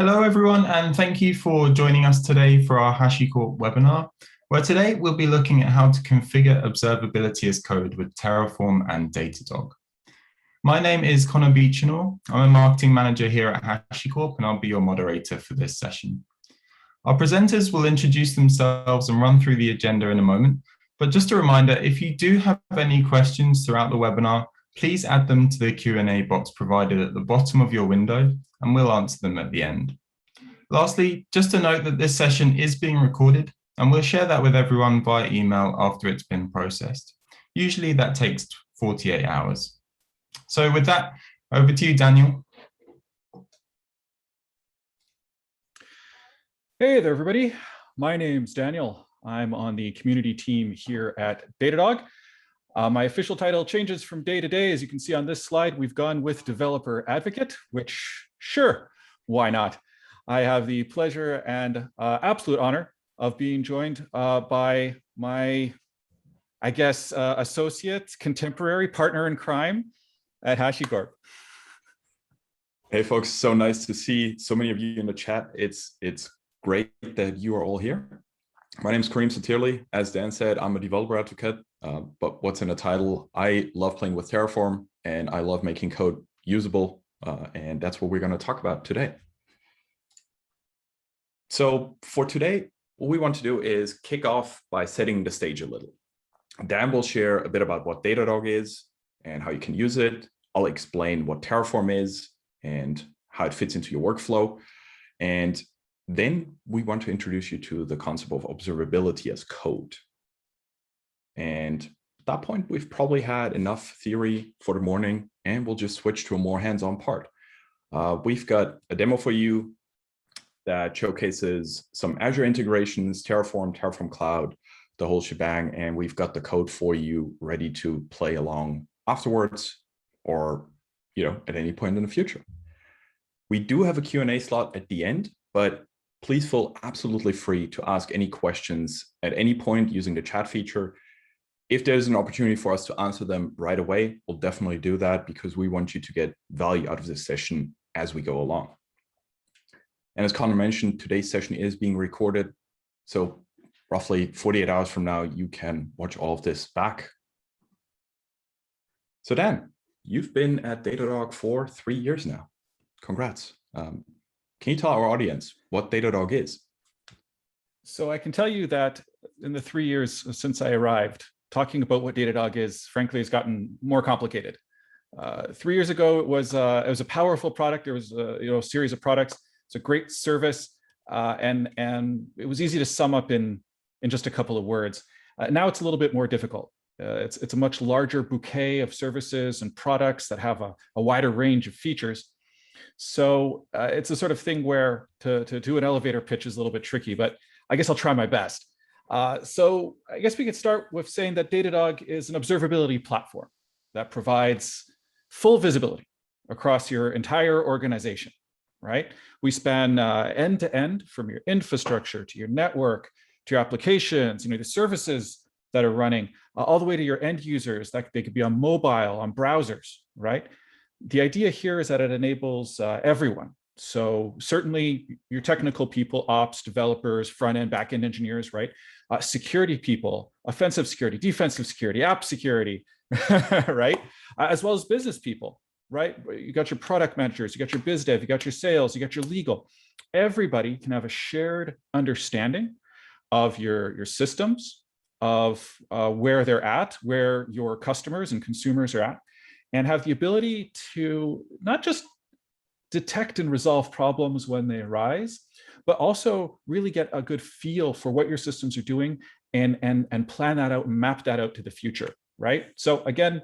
Hello, everyone, and thank you for joining us today for our HashiCorp webinar, where today we'll be looking at how to configure observability as code with Terraform and Datadog. My name is Connor Beechinor. I'm a marketing manager here at HashiCorp, and I'll be your moderator for this session. Our presenters will introduce themselves and run through the agenda in a moment, but just a reminder, if you do have any questions throughout the webinar, please add them to the Q&A box provided at the bottom of your window, and we'll answer them at the end. Lastly, just to note that this session is being recorded, and we'll share that with everyone via email after it's been processed. Usually that takes 48 hours. So with that, over to you, Daniel. Hey there, everybody. My name's Daniel. I'm on the community team here at Datadog. My official title changes from day to day. As you can see on this slide, we've gone with developer advocate, which sure, why not? I have the pleasure and absolute honor of being joined by my, associate, contemporary partner in crime at HashiCorp. Hey folks, so nice to see so many of you in the chat. It's great that you are all here. My name is Kareem Satirli. As Dan said, I'm a developer advocate, but what's in the title? I love playing with Terraform and I love making code usable, and that's what we're going to talk about today. So for today, what we want to do is kick off by setting the stage a little. Dan will share a bit about what Datadog is and how you can use it. I'll explain what Terraform is and how it fits into your workflow. And then we want to introduce you to the concept of observability as code. And at that point, we've probably had enough theory for the morning, and we'll just switch to a more hands-on part. We've got a demo for you that showcases some Azure integrations, Terraform Cloud, the whole shebang, and we've got the code for you ready to play along afterwards or at any point in the future. We do have a Q&A slot at the end, but please feel absolutely free to ask any questions at any point using the chat feature. If there's an opportunity for us to answer them right away, we'll definitely do that because we want you to get value out of this session as we go along. And as Connor mentioned, today's session is being recorded. So roughly 48 hours from now, you can watch all of this back. So Dan, you've been at Datadog for 3 years now. Congrats. Can you tell our audience what Datadog is? So I can tell you that in the 3 years since I arrived, talking about what Datadog is, frankly, has gotten more complicated. 3 years ago, it was a powerful product. There was a series of products. It's a great service, and it was easy to sum up in just a couple of words. Now it's a little bit more difficult. It's a much larger bouquet of services and products that have a wider range of features. So it's a sort of thing where to do an elevator pitch is a little bit tricky, but I guess I'll try my best. So I guess we could start with saying that Datadog is an observability platform that provides full visibility across your entire organization, right? We span end to end from your infrastructure to your network, to your applications, the services that are running, all the way to your end users. That they could be on mobile, on browsers, right? The idea here is that it enables everyone. So certainly your technical people, ops, developers, front-end, back-end engineers, right? Security people, offensive security, defensive security, app security, right? As well as business people, right? You got your product managers, you got your biz dev, you got your sales, you got your legal. Everybody can have a shared understanding of your systems, of where they're at, where your customers and consumers are at, and have the ability to not just detect and resolve problems when they arise, but also really get a good feel for what your systems are doing and plan that out and map that out to the future, right? So again,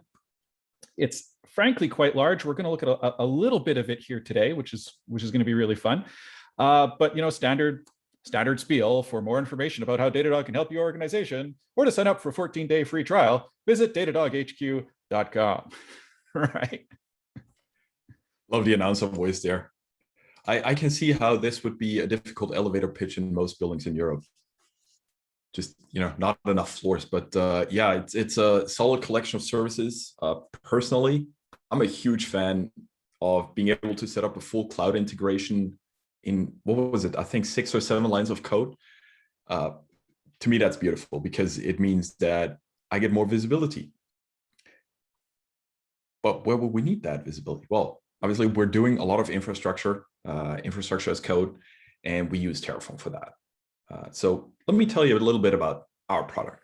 it's frankly quite large. We're going to look at a little bit of it here today, which is going to be really fun. But standard spiel. For more information about how Datadog can help your organization or to sign up for a 14-day free trial, visit datadoghq.com. Right. Love the announcer voice there. I can see how this would be a difficult elevator pitch in most buildings in Europe. Just, not enough floors, but yeah, it's a solid collection of services. Personally, I'm a huge fan of being able to set up a full cloud integration in, what was it? I think 6 or 7 lines of code. To me, that's beautiful because it means that I get more visibility. But where would we need that visibility? Well, obviously, we're doing a lot of infrastructure as code, and we use Terraform for that. So let me tell you a little bit about our product.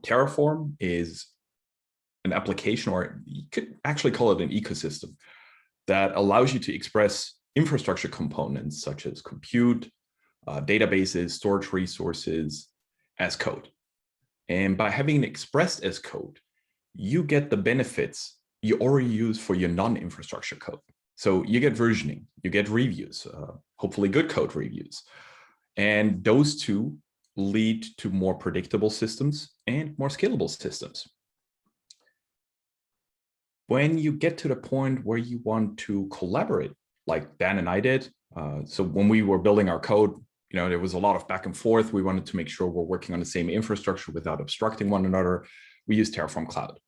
Terraform is an application, or you could actually call it an ecosystem, that allows you to express infrastructure components such as compute, databases, storage resources as code. And by having it expressed as code, you get the benefits you already use for your non-infrastructure code. So you get versioning, you get reviews, hopefully good code reviews. And those two lead to more predictable systems and more scalable systems. When you get to the point where you want to collaborate, like Dan and I did, so when we were building our code, there was a lot of back and forth. We wanted to make sure we're working on the same infrastructure without obstructing one another. We used Terraform Cloud.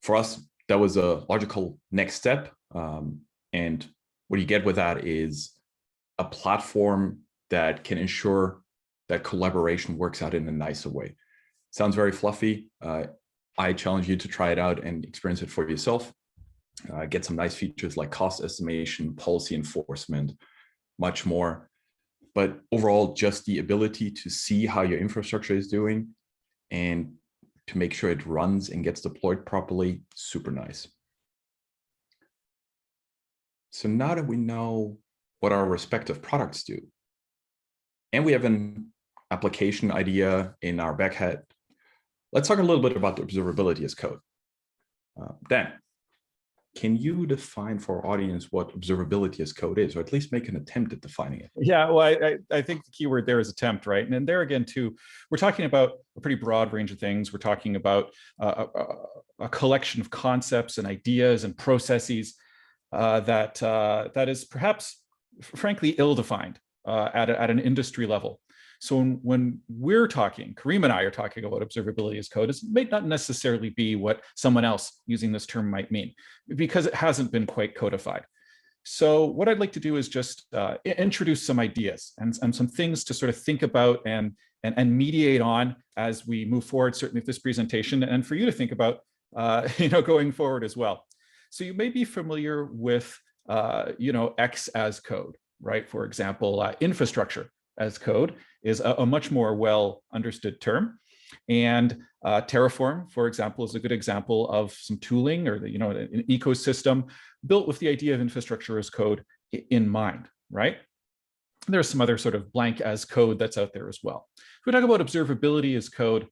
For us, that was a logical next step. And what you get with that is a platform that can ensure that collaboration works out in a nicer way. Sounds very fluffy. I challenge you to try it out and experience it for yourself. Get some nice features like cost estimation, policy enforcement, much more. But overall, just the ability to see how your infrastructure is doing and to make sure it runs and gets deployed properly, super nice. So now that we know what our respective products do, and we have an application idea in our backhead, let's talk a little bit about the observability as code. Dan, can you define for our audience what observability as code is, or at least make an attempt at defining it? Yeah, well, I think the key word there is attempt, right? And there again, too, we're talking about a pretty broad range of things. We're talking about a collection of concepts and ideas and processes that is perhaps, frankly, ill-defined at an industry level. So when we're talking, Kareem and I are talking about observability as code, it may not necessarily be what someone else using this term might mean, because it hasn't been quite codified. So what I'd like to do is just introduce some ideas and some things to sort of think about and mediate on as we move forward, certainly with this presentation, and for you to think about going forward as well. So you may be familiar with X as code, right? For example, infrastructure as code is a much more well understood term. And Terraform, for example, is a good example of some tooling or an ecosystem built with the idea of infrastructure as code in mind, right? There's some other sort of blank as code that's out there as well. If we talk about observability as code,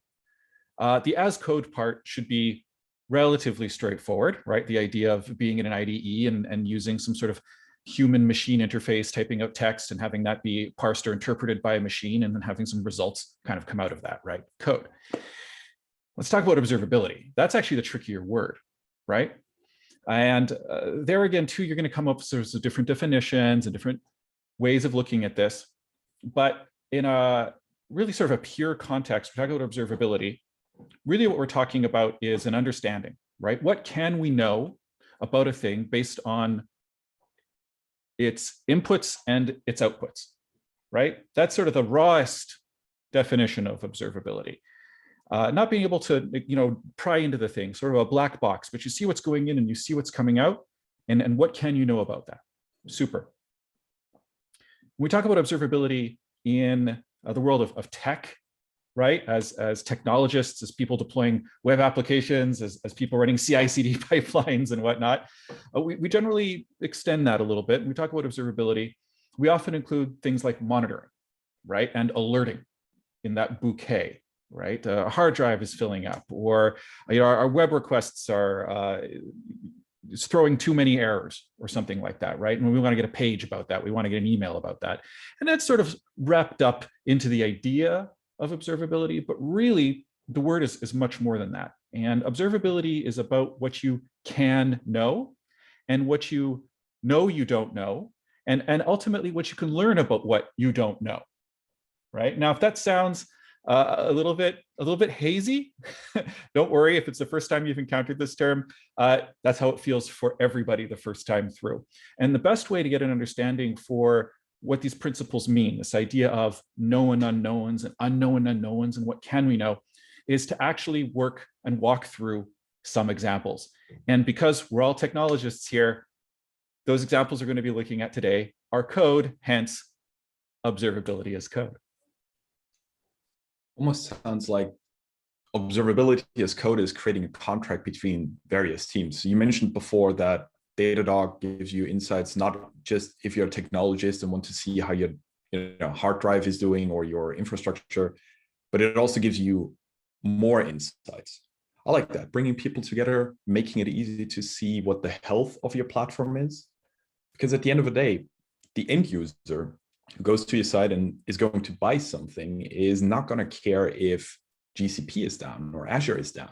the as code part should be relatively straightforward, right? The idea of being in an IDE and using some sort of human machine interface, typing out text and having that be parsed or interpreted by a machine, and then having some results kind of come out of that, right? Code. Let's talk about observability. That's actually the trickier word, right? And there again, too, you're going to come up with sorts of different definitions and different ways of looking at this. But in a really sort of a pure context, we're talking about observability. Really what we're talking about is an understanding, right? What can we know about a thing based on its inputs and its outputs, right? That's sort of the rawest definition of observability. Not being able to, pry into the thing, sort of a black box, but you see what's going in and you see what's coming out, and what can you know about that? Super. When we talk about observability in the world of tech, right? As technologists, as people deploying web applications, as people running CI/CD pipelines and whatnot, we generally extend that a little bit. When we talk about observability, we often include things like monitoring, right? And alerting in that bouquet, right? A hard drive is filling up, or our web requests are it's throwing too many errors or something like that, right? And we want to get a page about that. We want to get an email about that. And that's sort of wrapped up into the idea of observability, but really the word is much more than that. And observability is about what you can know and what you know you don't know, and ultimately what you can learn about what you don't know, right? Now, if that sounds a little bit hazy, don't worry. If it's the first time you've encountered this term, that's how it feels for everybody the first time through. And the best way to get an understanding for what these principles mean, this idea of known unknowns and unknown unknowns and what can we know, is to actually work and walk through some examples. And because we're all technologists here, those examples we're going to be looking at today are code, hence observability as code. Almost sounds like observability as code is creating a contract between various teams. So you mentioned before that Datadog gives you insights, not just if you're a technologist and want to see how your hard drive is doing or your infrastructure, but it also gives you more insights. I like that, bringing people together, making it easy to see what the health of your platform is. Because at the end of the day, the end user who goes to your site and is going to buy something is not going to care if GCP is down or Azure is down.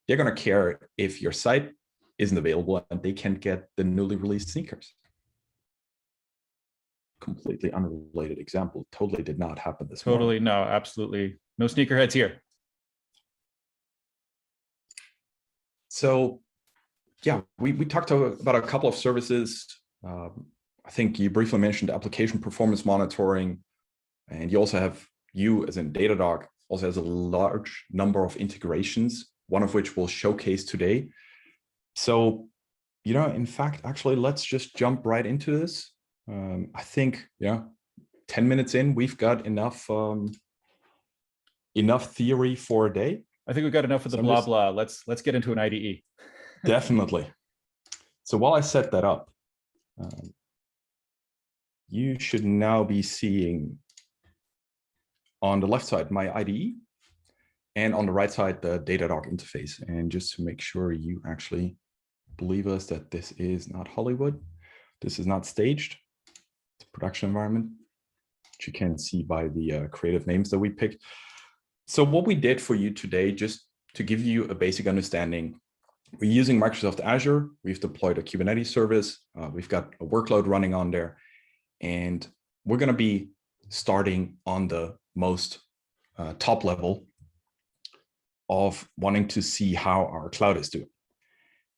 They're going to care if your site isn't available and they can't get the newly released sneakers. Completely unrelated example. Totally did not happen this morning. Totally, no, absolutely. No sneakerheads here. So yeah, we talked about a couple of services. I think you briefly mentioned application performance monitoring, and you also have, you as in Datadog, also has a large number of integrations, one of which we'll showcase today. So, in fact, actually, let's just jump right into this. I think, 10 minutes in, we've got enough theory for a day. I think we've got enough of the blah, blah. Let's get into an IDE. Definitely. So while I set that up, you should now be seeing on the left side my IDE, and on the right side the Datadog interface. And just to make sure you actually believe us that this is not Hollywood, this is not staged, it's a production environment, which you can see by the creative names that we picked. So what we did for you today, just to give you a basic understanding, we're using Microsoft Azure. We've deployed a Kubernetes service. We've got a workload running on there. And we're going to be starting on the most top level of wanting to see how our cloud is doing.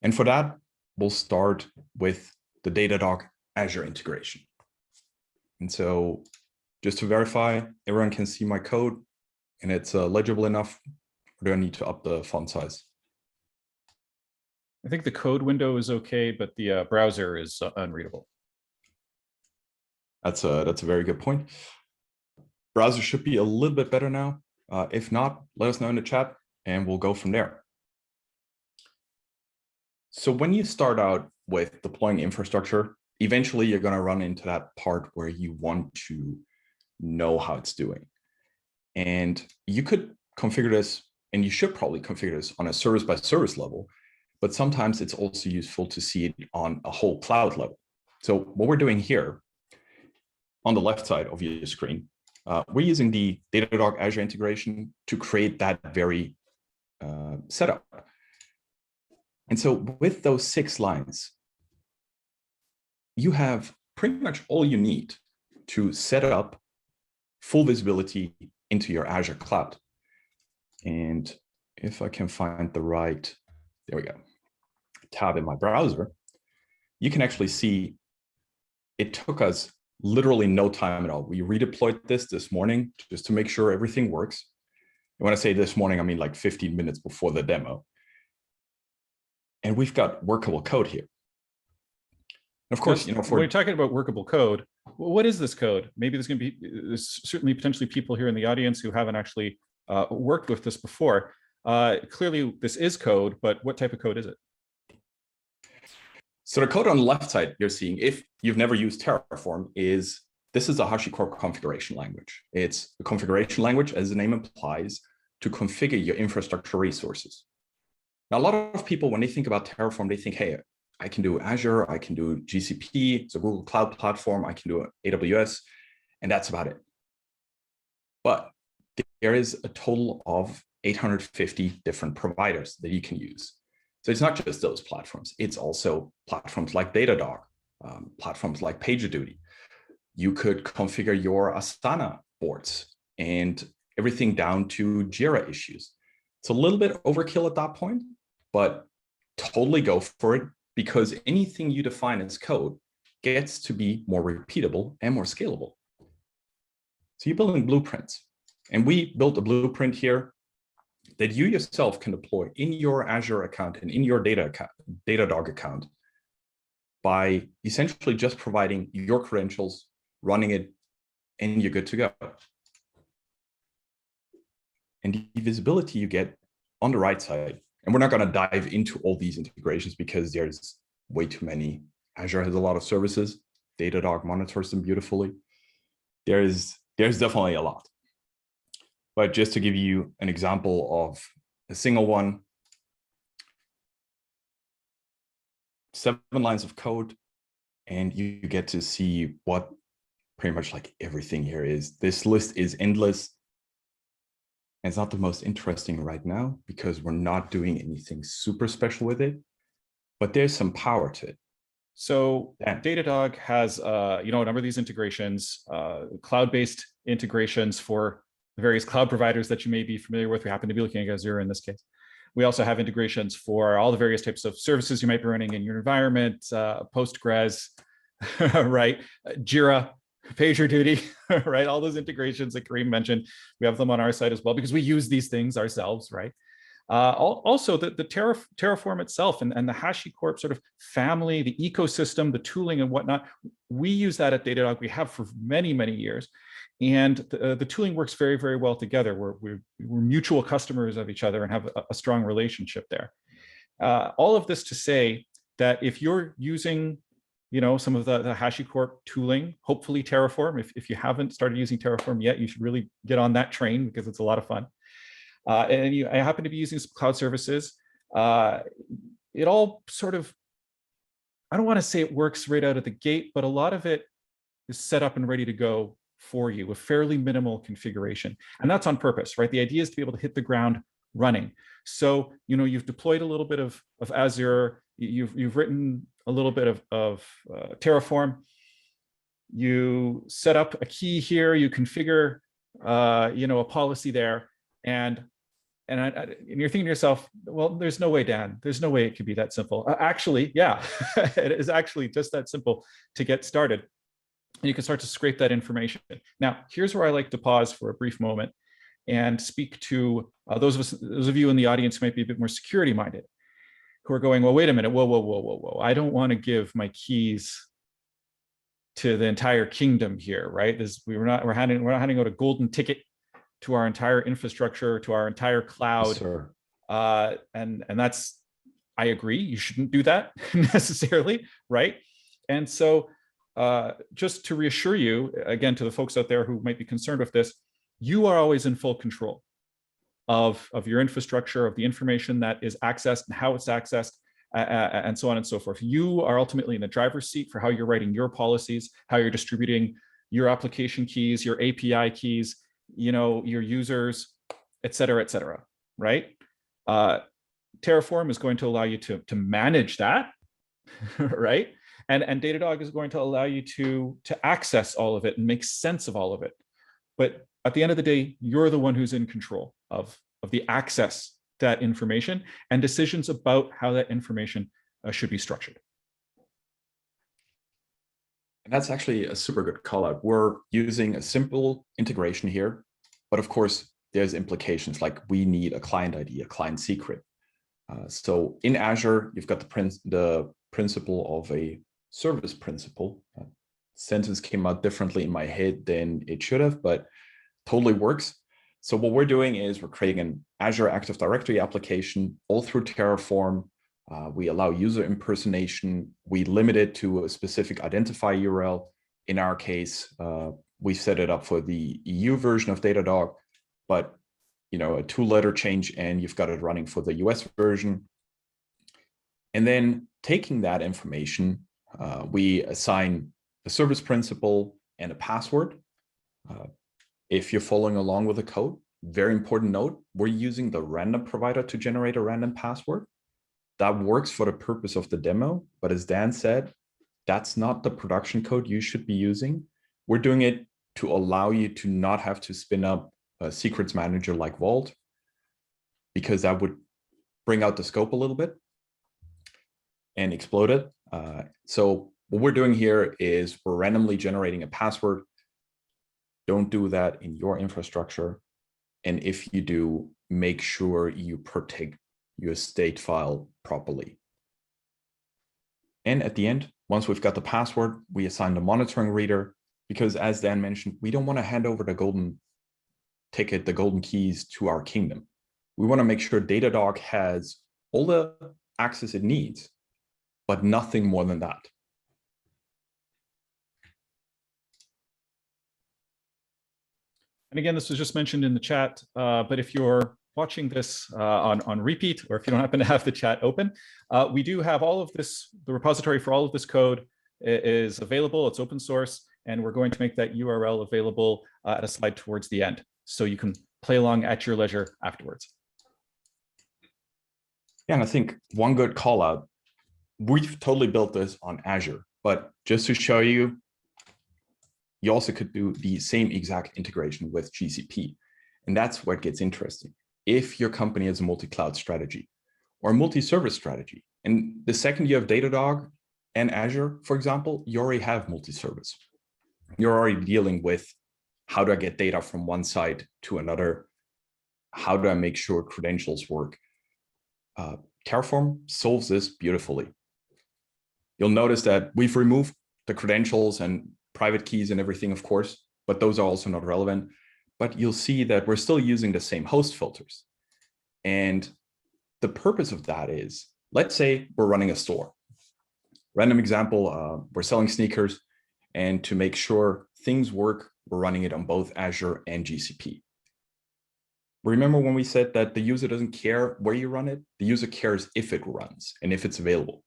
And for that, we'll start with the Datadog Azure integration. And so just to verify, everyone can see my code and it's legible enough, or do I need to up the font size? I think the code window is okay, but the browser is unreadable. That's a very good point. Browser should be a little bit better now. If not, let us know in the chat and we'll go from there. So when you start out with deploying infrastructure, eventually you're going to run into that part where you want to know how it's doing. And you could configure this, and you should probably configure this on a service by service level, but sometimes it's also useful to see it on a whole cloud level. So what we're doing here on the left side of your screen, we're using the Datadog Azure integration to create that very setup. And so with those 6 lines, you have pretty much all you need to set up full visibility into your Azure cloud. And if I can find the right, there we go, tab in my browser, you can actually see it took us literally no time at all. We redeployed this morning just to make sure everything works. And when I say this morning, I mean like 15 minutes before the demo. And we've got workable code here. And of course, when you're talking about workable code, what is this code? Maybe there's certainly potentially people here in the audience who haven't actually worked with this before. Clearly, this is code, but what type of code is it? So the code on the left side you're seeing, if you've never used Terraform, this is a HashiCorp configuration language. It's a configuration language, as the name implies, to configure your infrastructure resources. Now, a lot of people, when they think about Terraform, they think, hey, I can do Azure, I can do GCP, it's a Google Cloud platform, I can do AWS, and that's about it. But there is a total of 850 different providers that you can use. So it's not just those platforms, it's also platforms like Datadog, platforms like PagerDuty. You could configure your Asana boards and everything down to Jira issues. It's a little bit overkill at that point, but totally go for it, because anything you define as code gets to be more repeatable and more scalable. So you're building blueprints. And we built a blueprint here that you yourself can deploy in your Azure account and in your Datadog account by essentially just providing your credentials, running it, and you're good to go. And the visibility you get on the right side, and we're not going to dive into all these integrations because there's way too many. Azure has a lot of services. Datadog monitors them beautifully. There's definitely a lot. But just to give you an example of a single one, 7 lines of code, and you get to see what pretty much like everything here is. This list is endless. And it's not the most interesting right now because we're not doing anything super special with it, but there's some power to it. So Datadog has a number of these integrations, cloud-based integrations for the various cloud providers that you may be familiar with. We happen to be looking at Azure in this case. We also have integrations for all the various types of services you might be running in your environment, Postgres, right? Jira, PagerDuty, right? All those integrations that Kareem mentioned, we have them on our side as well because we use these things ourselves, right? Also, the Terraform itself and the HashiCorp sort of family, the ecosystem, the tooling and whatnot, we use that at Datadog. We have for many, many years. And the tooling works very, very well together. We're mutual customers of each other and have a strong relationship there. All of this to say that if you're using some of the HashiCorp tooling, hopefully Terraform, if you haven't started using Terraform yet, you should really get on that train because it's a lot of fun. And I happen to be using some cloud services. It all sort of, I don't want to say it works right out of the gate, but a lot of it is set up and ready to go for you with fairly minimal configuration. And that's on purpose, right? The idea is to be able to hit the ground running. So, you've deployed a little bit of Azure, you've written a little bit of Terraform, you set up a key here, you configure, a policy there, and you're thinking to yourself, well, there's no way, Dan, there's no way it could be that simple. Actually, yeah, it is actually just that simple to get started. And you can start to scrape that information. Now, here's where I like to pause for a brief moment and speak to those of you in the audience who might be a bit more security minded, who are going, well, wait a minute, whoa. I don't want to give my keys to the entire kingdom here, right? We're not handing out a golden ticket to our entire infrastructure, to our entire cloud. Yes, sir. And that's, I agree, you shouldn't do that necessarily, right? And so just to reassure you, again, to the folks out there who might be concerned with this, you are always in full control of your infrastructure, of the information that is accessed and how it's accessed, and so on and so forth. You are ultimately in the driver's seat for how you're writing your policies, how you're distributing your application keys, your API keys, your users, et cetera, right? Terraform is going to allow you to manage that, right? And Datadog is going to allow you to access all of it and make sense of all of it. But at the end of the day, you're the one who's in control of the access to that information and decisions about how that information should be structured. And that's actually a super good call out. We're using a simple integration here, but of course, there's implications like we need a client ID, a client secret. So in Azure, you've got the principle of a service principle. Sentence came out differently in my head than it should have, but totally works. So what we're doing is we're creating an Azure Active Directory application all through Terraform. We allow user impersonation. We limit it to a specific identifier URL. In our case, we set it up for the EU version of Datadog, but a 2-letter change and you've got it running for the US version. And then taking that information, we assign a service principal and a password. If you're following along with the code, very important note, we're using the random provider to generate a random password. That works for the purpose of the demo, but as Dan said, that's not the production code you should be using. We're doing it to allow you to not have to spin up a secrets manager like Vault, because that would bring out the scope a little bit and explode it. So what we're doing here is we're randomly generating a password. Don't do that in your infrastructure. And if you do, make sure you protect your state file properly. And at the end, once we've got the password, we assign the monitoring reader, because as Dan mentioned, we don't want to hand over the golden ticket, the golden keys to our kingdom. We want to make sure Datadog has all the access it needs, but nothing more than that. And again, this was just mentioned in the chat, but if you're watching this on repeat, or if you don't happen to have the chat open, we do have all of this, the repository for all of this code is available, it's open source, and we're going to make that URL available at a slide towards the end, so you can play along at your leisure afterwards. Yeah, and I think one good call out, we've totally built this on Azure, but just to show you, you also could do the same exact integration with GCP. And that's where it gets interesting. If your company has a multi-cloud strategy or a multi-service strategy, and the second you have Datadog and Azure, for example, you already have multi-service. You're already dealing with how do I get data from one side to another? How do I make sure credentials work? Terraform solves this beautifully. You'll notice that we've removed the credentials and private keys and everything, of course, but those are also not relevant. But you'll see that we're still using the same host filters. And the purpose of that is, let's say we're running a store. Random example, we're selling sneakers, and to make sure things work, we're running it on both Azure and GCP. Remember when we said that the user doesn't care where you run it? The user cares if it runs and if it's available.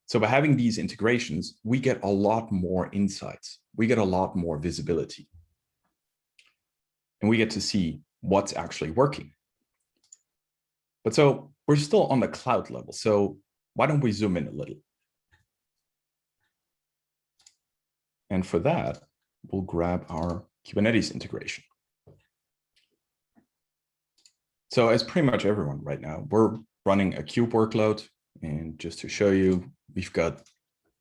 So by having these integrations, we get a lot more insights. We get a lot more visibility. And we get to see what's actually working. But so we're still on the cloud level. So why don't we zoom in a little? And for that, we'll grab our Kubernetes integration. So as pretty much everyone right now, we're running a kube workload. And just to show you, we've got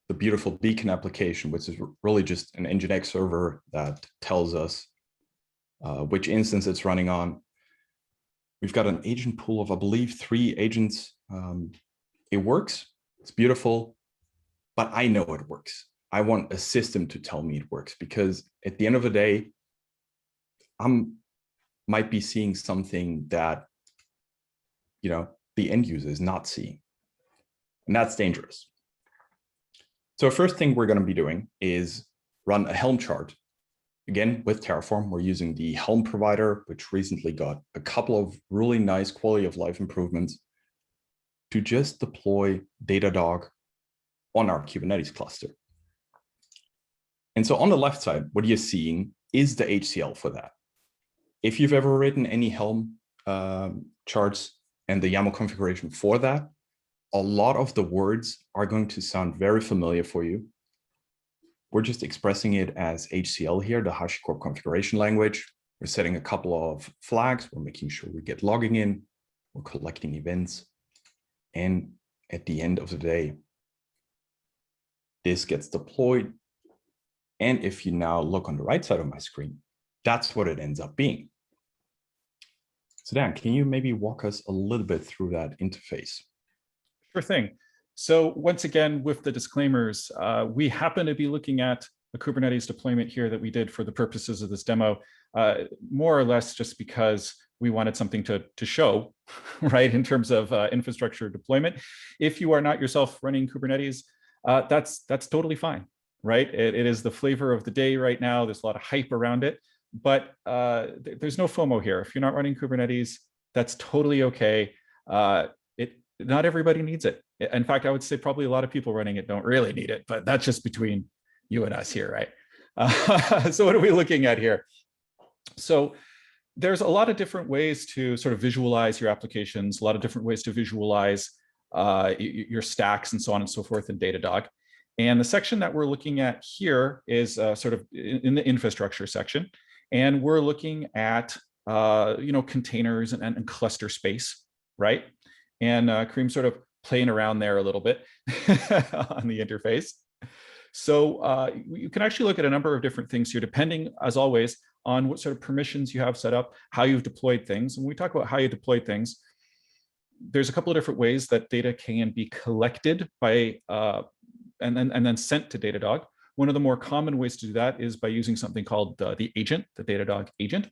the beautiful Beacon application, which is really just an Nginx server that tells us which instance it's running on. We've got an agent pool of, I believe, 3 agents. It works, it's beautiful, but I know it works. I want a system to tell me it works, because at the end of the day, might be seeing something that, the end user is not seeing. And that's dangerous. So first thing we're going to be doing is run a Helm chart. Again, with Terraform, we're using the Helm provider, which recently got a couple of really nice quality of life improvements to just deploy Datadog on our Kubernetes cluster. And so on the left side, what you're seeing is the HCL for that. If you've ever written any Helm charts and the YAML configuration for that, a lot of the words are going to sound very familiar for you. We're just expressing it as HCL here, the HashiCorp configuration language. We're setting a couple of flags. We're making sure we get logging in. We're collecting events. And at the end of the day, this gets deployed. And if you now look on the right side of my screen, that's what it ends up being. So Dan, can you maybe walk us a little bit through that interface? Sure thing. So once again, with the disclaimers, we happen to be looking at a Kubernetes deployment here that we did for the purposes of this demo, more or less just because we wanted something to show, right, in terms of infrastructure deployment. If you are not yourself running Kubernetes, that's totally fine, right? It is the flavor of the day right now. There's a lot of hype around it, but there's no FOMO here. If you're not running Kubernetes, that's totally okay. Not everybody needs it. In fact, I would say probably a lot of people running it don't really need it, but that's just between you and us here, right? So what are we looking at here? So there's a lot of different ways to sort of visualize your applications, a lot of different ways to visualize your stacks and so on and so forth in Datadog. And the section that we're looking at here is sort of in the infrastructure section. And we're looking at containers and cluster space, right? And Kareem sort of playing around there a little bit on the interface. So you can actually look at a number of different things here, depending, as always, on what sort of permissions you have set up, how you've deployed things. And when we talk about how you deploy things, there's a couple of different ways that data can be collected by and then sent to Datadog. One of the more common ways to do that is by using something called the agent, the Datadog agent,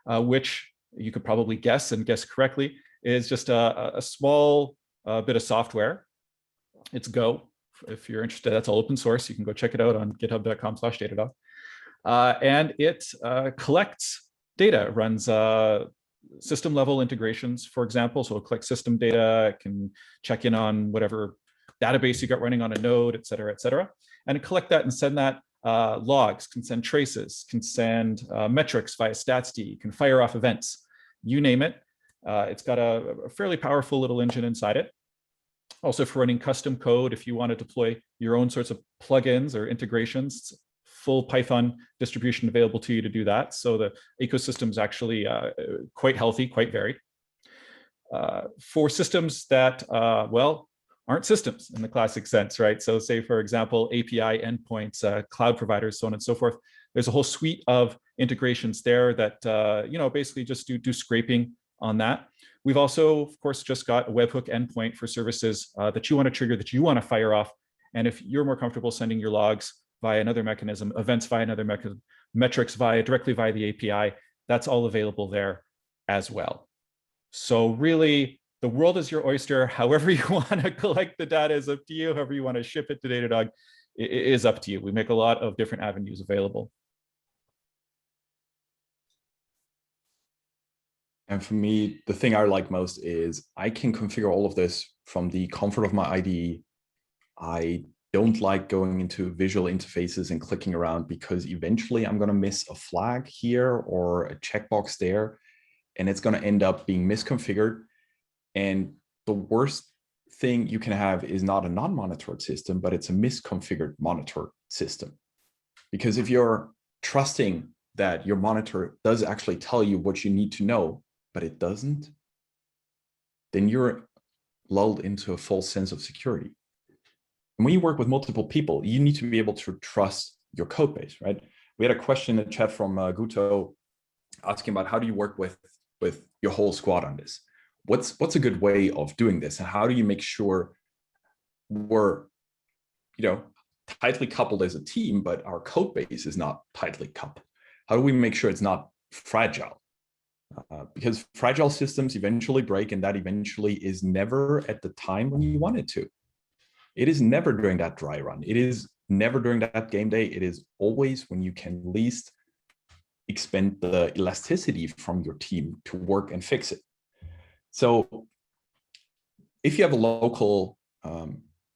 which you could probably guess and guess correctly is just a small bit of software. It's Go. If you're interested, that's all open source. You can go check it out on github.com/Datadog. And it collects data, runs system level integrations, for example. So it'll collect system data, it can check in on whatever database you got running on a node, et cetera, and collect that and send that logs, can send traces, can send metrics via statsd, can fire off events, you name it. It's got a fairly powerful little engine inside it. Also for running custom code, if you want to deploy your own sorts of plugins or integrations, full Python distribution available to you to do that. So the ecosystem is actually quite healthy, quite varied. For systems that, well, aren't systems in the classic sense, right? So say, for example, API endpoints, cloud providers, so on and so forth. There's a whole suite of integrations there that, basically just do scraping on that. We've also, of course, just got a webhook endpoint for services that you want to trigger, that you want to fire off. And if you're more comfortable sending your logs via another mechanism, events via another mechanism, metrics directly via the API, that's all available there as well. So really, the world is your oyster. However you want to collect the data is up to you. However you want to ship it to Datadog is up to you. We make a lot of different avenues available. And for me, the thing I like most is I can configure all of this from the comfort of my IDE. I don't like going into visual interfaces and clicking around because eventually I'm going to miss a flag here or a checkbox there, and it's going to end up being misconfigured. And the worst thing you can have is not a non-monitored system, but it's a misconfigured monitored system. Because if you're trusting that your monitor does actually tell you what you need to know, but it doesn't, then you're lulled into a false sense of security. And when you work with multiple people, you need to be able to trust your code base, right? We had a question in the chat from Guto asking about how do you work with your whole squad on this? What's a good way of doing this? And how do you make sure we're, tightly coupled as a team, but our code base is not tightly coupled? How do we make sure it's not fragile? Because fragile systems eventually break, and that eventually is never at the time when you want it to. It is never during that dry run. It is never during that game day. It is always when you can least expend the elasticity from your team to work and fix it. So if you have a local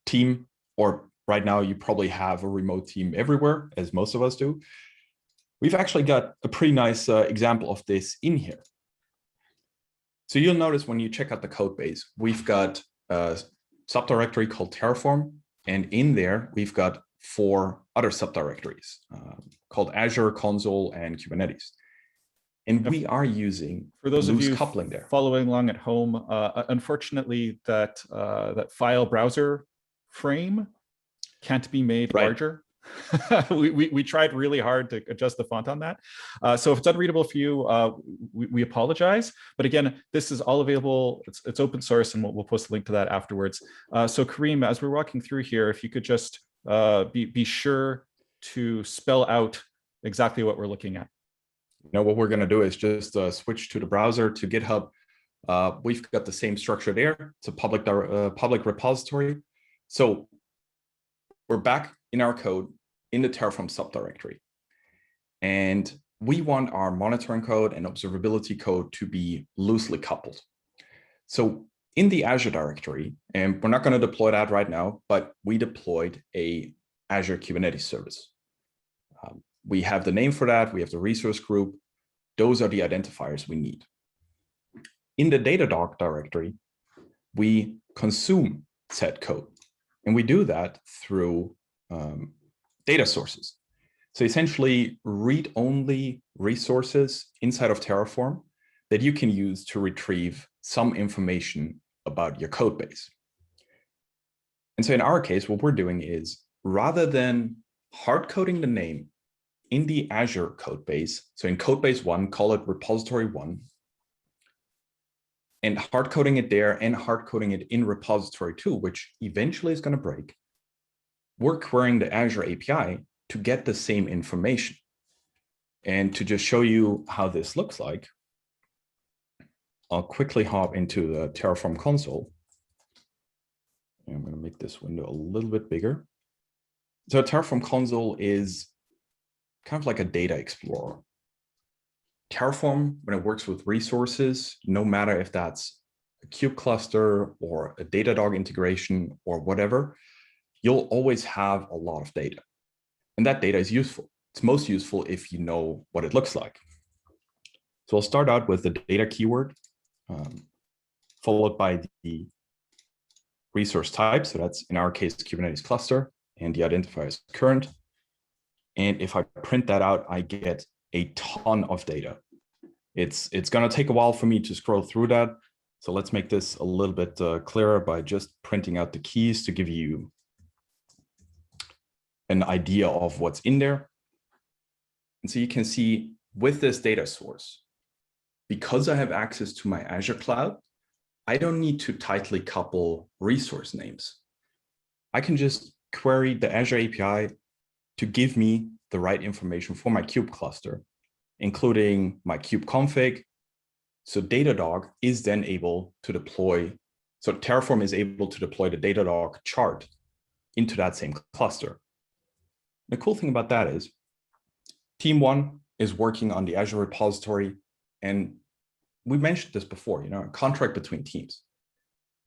team, or right now you probably have a remote team everywhere, as most of us do, we've actually got a pretty nice example of this in here. So you'll notice when you check out the code base, we've got a subdirectory called Terraform, and in there we've got 4 other subdirectories called Azure, Consul, and Kubernetes. And we are using for those of you coupling there. Following along at home, unfortunately, that file browser frame can't be made larger. we tried really hard to adjust the font on that. So if it's unreadable for you, we apologize. But again, this is all available. It's open source, and we'll post a link to that afterwards. So Kareem, as we're walking through here, if you could just be sure to spell out exactly what we're looking at. What we're going to do is just switch to the browser, to GitHub. We've got the same structure there. It's a public repository. So we're back in our code in the Terraform subdirectory. And we want our monitoring code and observability code to be loosely coupled. So in the Azure directory, and we're not going to deploy that right now, but we deployed a Azure Kubernetes service. We have the name for that. We have the resource group. Those are the identifiers we need. In the Datadog directory, we consume said code. And we do that through data sources. So essentially read-only resources inside of Terraform that you can use to retrieve some information about your code base. And so in our case, what we're doing is, rather than hard coding the name in the Azure code base, so in code base 1, call it repository 1, and hard coding it there and hard coding it in repository 2, which eventually is going to break, we're querying the Azure API to get the same information. And to just show you how this looks like, I'll quickly hop into the Terraform Console. And I'm going to make this window a little bit bigger. So Terraform Console is kind of like a data explorer. Terraform, when it works with resources, no matter if that's a kube cluster or a Datadog integration or whatever, you'll always have a lot of data. And that data is useful. It's most useful if you know what it looks like. So I'll start out with the data keyword, followed by the resource type. So that's, in our case, Kubernetes cluster, and the identifier is current. And if I print that out, I get a ton of data. It's going to take a while for me to scroll through that. So let's make this a little bit clearer by just printing out the keys to give you an idea of what's in there. And so you can see with this data source, because I have access to my Azure cloud, I don't need to tightly couple resource names. I can just query the Azure API to give me the right information for my kube cluster, including my kube config. So Datadog is then able to deploy, so Terraform is able to deploy the Datadog chart into that same cluster. The cool thing about that is Team 1 is working on the Azure repository, and we mentioned this before, a contract between teams.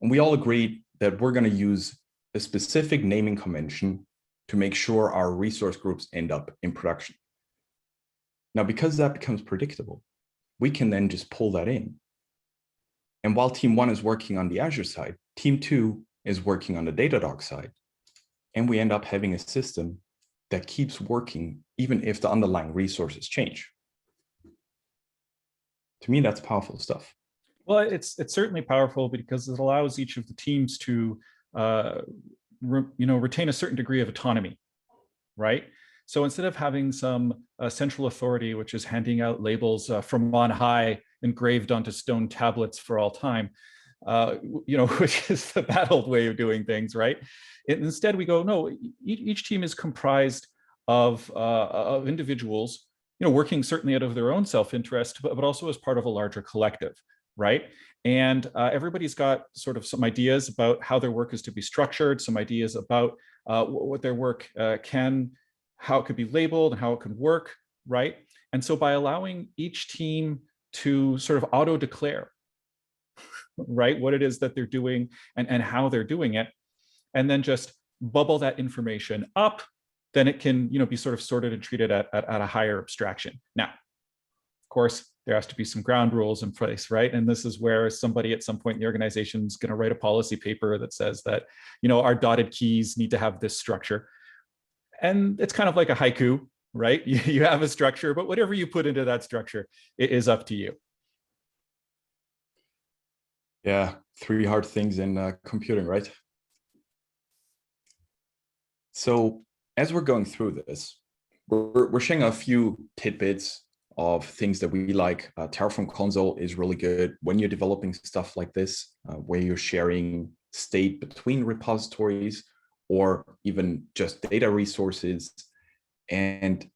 And we all agreed that we're going to use a specific naming convention to make sure our resource groups end up in production. Now, because that becomes predictable, we can then just pull that in. And while Team 1 is working on the Azure side, Team 2 is working on the Datadog side. And we end up having a system that keeps working even if the underlying resources change. To me, that's powerful stuff. Well, it's certainly powerful because it allows each of the teams to retain a certain degree of autonomy, right? So instead of having some central authority, which is handing out labels from on high, engraved onto stone tablets for all time, which is the bad old way of doing things, right? Instead, we go, no, each team is comprised of individuals, working certainly out of their own self-interest, but also as part of a larger collective, right? And everybody's got sort of some ideas about how their work is to be structured, some ideas about what their work how it could be labeled and how it could work, right? And so by allowing each team to sort of auto-declare, right, what it is that they're doing and how they're doing it, and then just bubble that information up, then it can be sort of sorted and treated at a higher abstraction. Now, of course, there has to be some ground rules in place, right? And this is where somebody at some point in the organization is going to write a policy paper that says that, our dotted keys need to have this structure. And it's kind of like a haiku, right? You have a structure, but whatever you put into that structure, it is up to you. Yeah, 3 hard things in computing, right? So as we're going through this, we're sharing a few tidbits of things that we like. Terraform Console is really good when you're developing stuff like this, where you're sharing state between repositories or even just data resources, and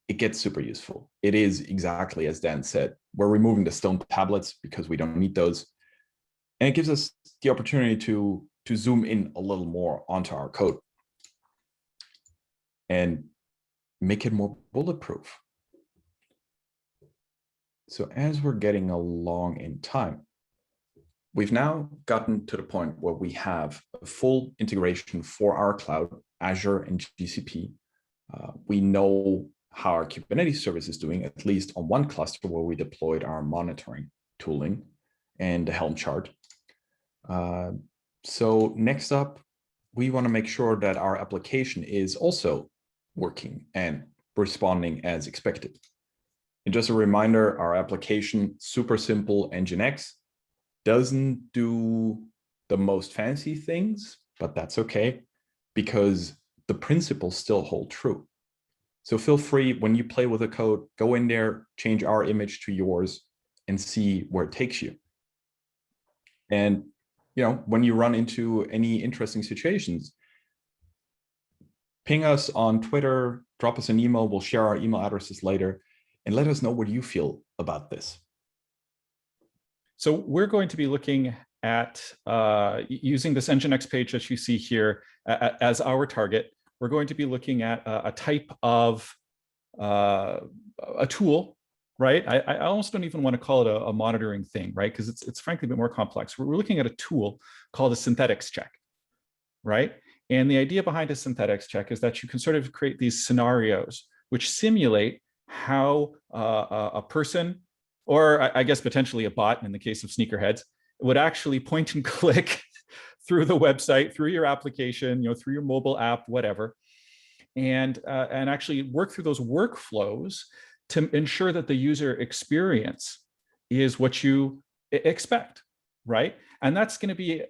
it gets super useful. It is exactly as Dan said. We're removing the stone tablets because we don't need those. And it gives us the opportunity to zoom in a little more onto our code and make it more bulletproof. So as we're getting along in time, we've now gotten to the point where we have a full integration for our cloud, Azure and GCP. We know how our Kubernetes service is doing, at least on one cluster where we deployed our monitoring tooling and the Helm chart. So next up, we want to make sure that our application is also working and responding as expected. And just a reminder, our application, super simple Nginx, doesn't do the most fancy things, but that's okay because the principles still hold true. So feel free, when you play with the code, go in there, change our image to yours, and see where it takes you. And when you run into any interesting situations, ping us on Twitter, drop us an email. We'll share our email addresses later, and let us know what you feel about this. So we're going to be looking at using this Nginx page that you see here as our target. We're going to be looking at a type of a tool, right? I almost don't even want to call it a monitoring thing, right? Because it's frankly a bit more complex. We're looking at a tool called a synthetics check, right? And the idea behind a synthetics check is that you can sort of create these scenarios which simulate how a person, or I guess potentially a bot in the case of sneakerheads, would actually point and click through the website, through your application, through your mobile app, whatever, and actually work through those workflows to ensure that the user experience is what you expect, right? And that's going to be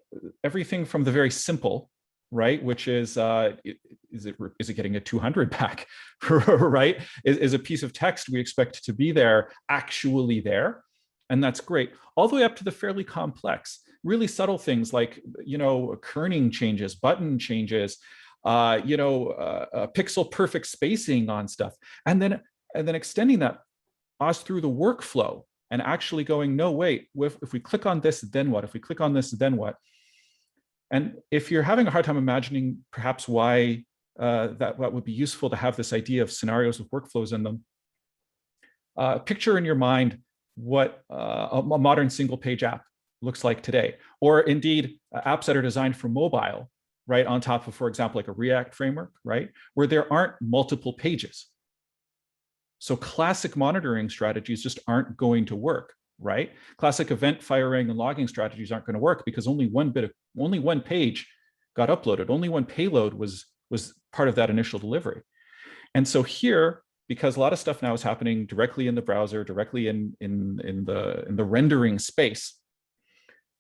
everything from the very simple, right, which is it getting a 200 back, right? Is a piece of text we expect to be there actually there, and that's great, all the way up to the fairly complex, really subtle things like kerning changes, button changes, pixel perfect spacing on stuff, and then extending that us through the workflow and actually going, no, wait, if we click on this, then what? If we click on this, then what? And if you're having a hard time imagining perhaps why that would be useful to have this idea of scenarios with workflows in them, picture in your mind what a modern single page app looks like today, or indeed apps that are designed for mobile, right, on top of, for example, like a React framework, right, where there aren't multiple pages. So classic monitoring strategies just aren't going to work, right? Classic event firing and logging strategies aren't going to work because only one page got uploaded. Only one payload was part of that initial delivery. And so here, because a lot of stuff now is happening directly in the browser, directly in the rendering space,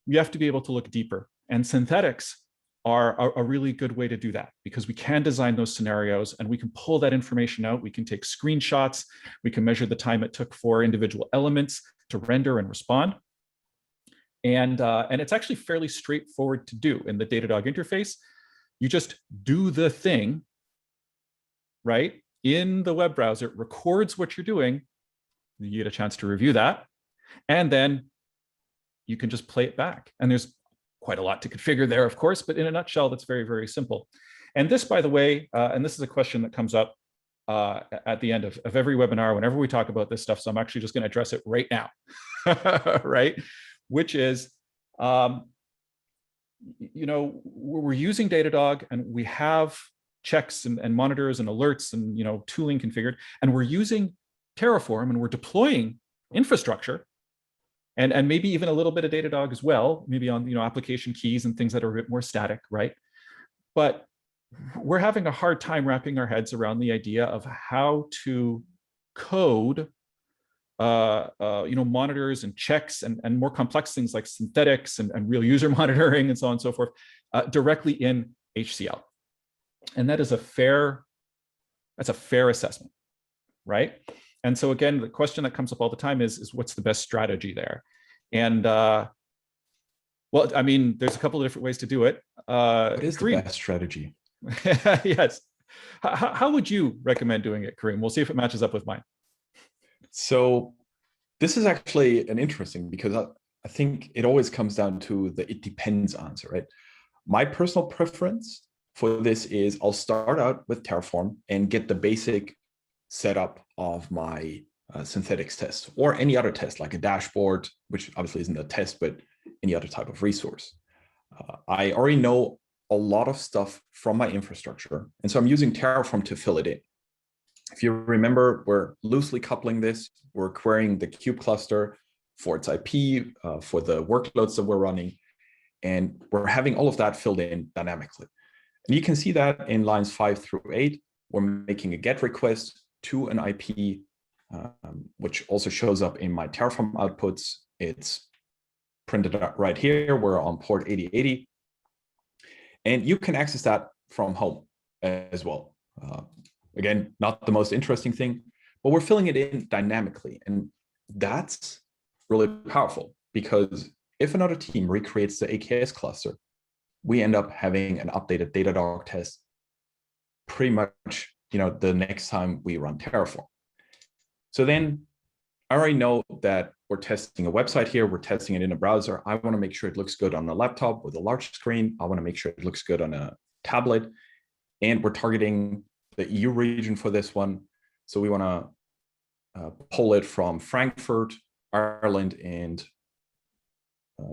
you have to be able to look deeper. And synthetics are a really good way to do that, because we can design those scenarios and we can pull that information out. We can take screenshots. We can measure the time it took for individual elements to render and respond. And it's actually fairly straightforward to do in the Datadog interface. You just do the thing, right? In the web browser, it records what you're doing. You get a chance to review that. And then you can just play it back. And there's quite a lot to configure there, of course, but in a nutshell, that's very, very simple. And this, by the way, and this is a question that comes up at the end of every webinar whenever we talk about this stuff, so I'm actually just going to address it right now, right? Which is, we're using Datadog and we have checks and monitors and alerts and tooling configured, and we're using Terraform and we're deploying infrastructure, and maybe even a little bit of Datadog as well, maybe on application keys and things that are a bit more static, right? But we're having a hard time wrapping our heads around the idea of how to code monitors and checks and more complex things like synthetics and real user monitoring and so on and so forth directly in HCL. And that is a fair assessment, right? And so again, the question that comes up all the time is what's the best strategy there? And well, I mean, there's a couple of different ways to do it. What is the best strategy? Yes. How would you recommend doing it, Kareem? We'll see if it matches up with mine. So this is actually an interesting, because I think it always comes down to the it depends answer, right? My personal preference for this is I'll start out with Terraform and get the basic setup of my synthetics test, or any other test like a dashboard, which obviously isn't a test, but any other type of resource. I already know a lot of stuff from my infrastructure, and so I'm using Terraform to fill it in. If you remember, we're loosely coupling this. We're querying the kube cluster for its IP, for the workloads that we're running, and we're having all of that filled in dynamically. And you can see that in lines 5 through 8, we're making a GET request to an IP, which also shows up in my Terraform outputs. It's printed out right here. We're on port 8080. And you can access that from home as well. Again, not the most interesting thing, but we're filling it in dynamically. And that's really powerful, because if another team recreates the AKS cluster, we end up having an updated Datadog test pretty much, the next time we run Terraform. So then I already know that we're testing a website here. We're testing it in a browser. I want to make sure it looks good on a laptop with a large screen. I want to make sure it looks good on a tablet. And we're targeting the EU region for this one. So we want to pull it from Frankfurt, Ireland, and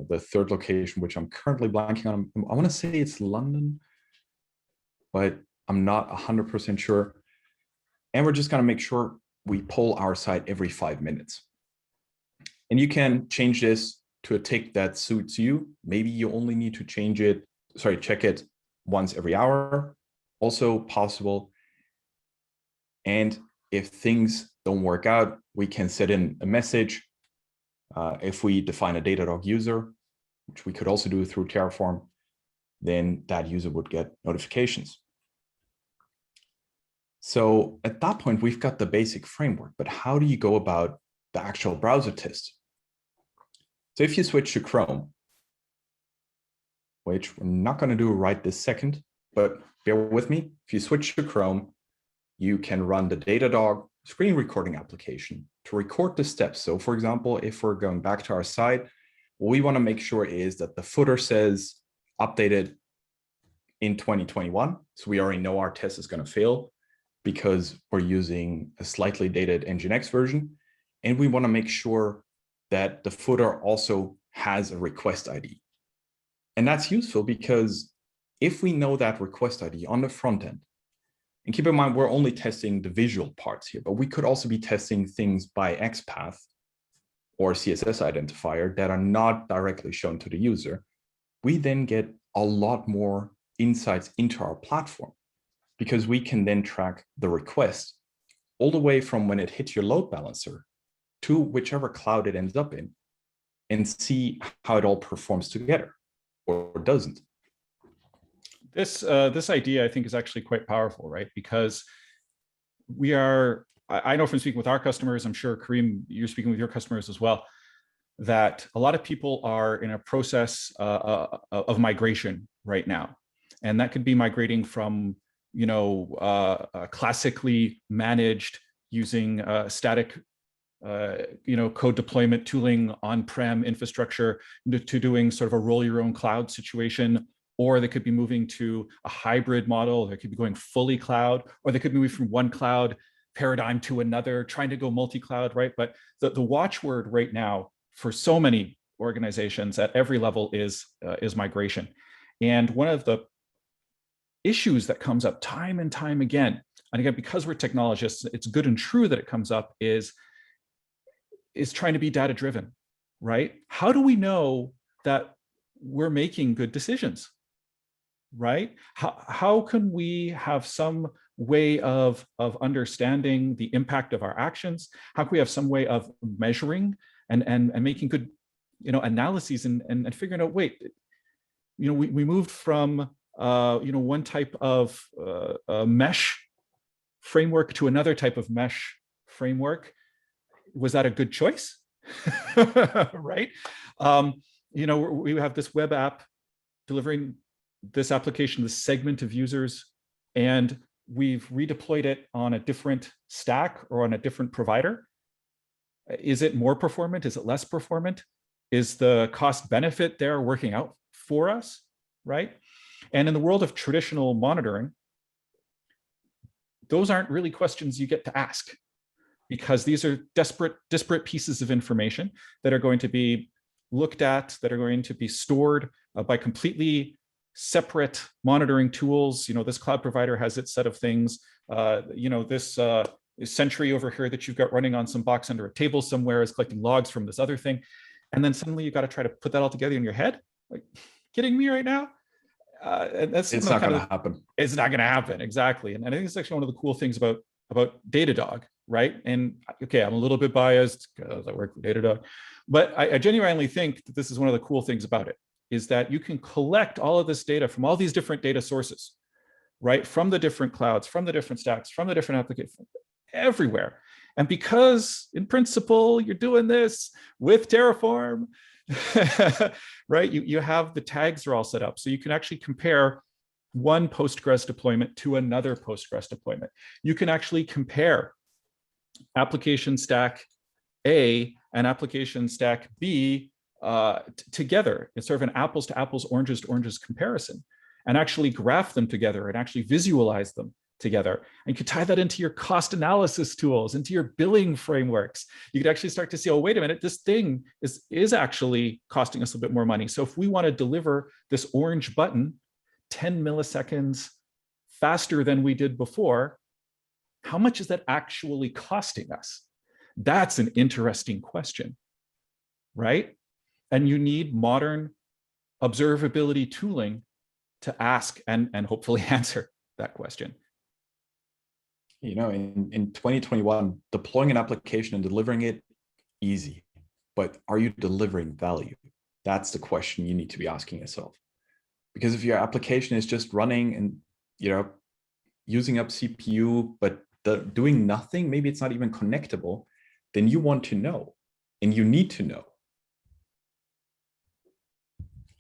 the third location, which I'm currently blanking on. I want to say it's London, but I'm not 100% sure. And we're just going to make sure we pull our site every 5 minutes. And you can change this to a tick that suits you. Maybe you only need to check it once every hour. Also possible. And if things don't work out, we can set in a message. If we define a Datadog user, which we could also do through Terraform, then that user would get notifications. So at that point, we've got the basic framework, but how do you go about the actual browser test? So if you switch to Chrome, which we're not going to do right this second, but bear with me. If you switch to Chrome, you can run the Datadog screen recording application to record the steps. So for example, if we're going back to our site, what we want to make sure is that the footer says updated in 2021. So we already know our test is going to fail because we're using a slightly dated Nginx version. And we want to make sure that the footer also has a request ID. And that's useful because if we know that request ID on the front end, and keep in mind, we're only testing the visual parts here, but we could also be testing things by XPath or CSS identifier that are not directly shown to the user. We then get a lot more insights into our platform because we can then track the request all the way from when it hits your load balancer to whichever cloud it ends up in and see how it all performs together or doesn't. This idea, I think, is actually quite powerful, right? Because I know from speaking with our customers, I'm sure, Kareem, you're speaking with your customers as well, that a lot of people are in a process of migration right now. And that could be migrating from, classically managed using static, code deployment tooling on-prem infrastructure to doing sort of a roll your own cloud situation. Or they could be moving to a hybrid model. They could be going fully cloud, or they could move from one cloud paradigm to another, trying to go multi-cloud, right? But the watchword right now for so many organizations at every level is migration. And one of the issues that comes up time and time again, and again, because we're technologists, it's good and true that it comes up, is trying to be data-driven, right? How do we know that we're making good decisions? Right? How can we have some way of understanding the impact of our actions? How can we have some way of measuring and making good, analyses and figuring out, wait, we moved from one type of mesh framework to another type of mesh framework. Was that a good choice? Right? We have this web app delivering this application, this segment of users, and we've redeployed it on a different stack or on a different provider. Is it more performant? Is it less performant? Is the cost benefit there working out for us, right? And in the world of traditional monitoring, those aren't really questions you get to ask because these are disparate pieces of information that are going to be looked at, that are going to be stored by completely separate monitoring tools. This cloud provider has its set of things. This Sentry over here that you've got running on some box under a table somewhere is collecting logs from this other thing. And then suddenly you've got to try to put that all together in your head. Like, kidding me right now? And that's it's not going to happen. It's not going to happen, exactly. And I think it's actually one of the cool things about Datadog, right? And okay, I'm a little bit biased because I work for Datadog, but I genuinely think that this is one of the cool things about it, is that you can collect all of this data from all these different data sources, right? From the different clouds, from the different stacks, from the different applications, everywhere. And because in principle, you're doing this with Terraform, right? You have the tags are all set up. So you can actually compare one Postgres deployment to another Postgres deployment. You can actually compare application stack A and application stack B together. It's sort of an apples to apples, oranges to oranges comparison, and actually graph them together and actually visualize them together. And you could tie that into your cost analysis tools, into your billing frameworks. You could actually start to see, oh, wait a minute, this thing is actually costing us a bit more money. So if we want to deliver this orange button 10 milliseconds faster than we did before, how much is that actually costing us? That's an interesting question, right? And you need modern observability tooling to ask and hopefully answer that question. You know, in 2021, deploying an application and delivering it, easy. But are you delivering value? That's the question you need to be asking yourself. Because if your application is just running and, you know, using up CPU, but doing nothing, maybe it's not even connectable, then you want to know, and you need to know.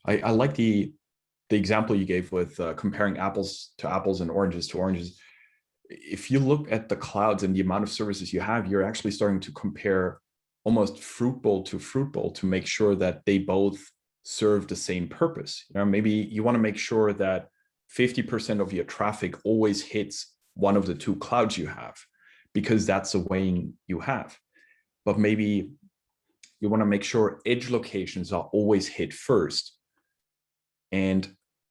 I like the example you gave with comparing apples to apples and oranges to oranges. If you look at the clouds and the amount of services you have, you're actually starting to compare almost fruit bowl to make sure that they both serve the same purpose. You know, maybe you want to make sure that 50% of your traffic always hits one of the two clouds you have, because that's the weighing you have. But maybe you want to make sure edge locations are always hit first. And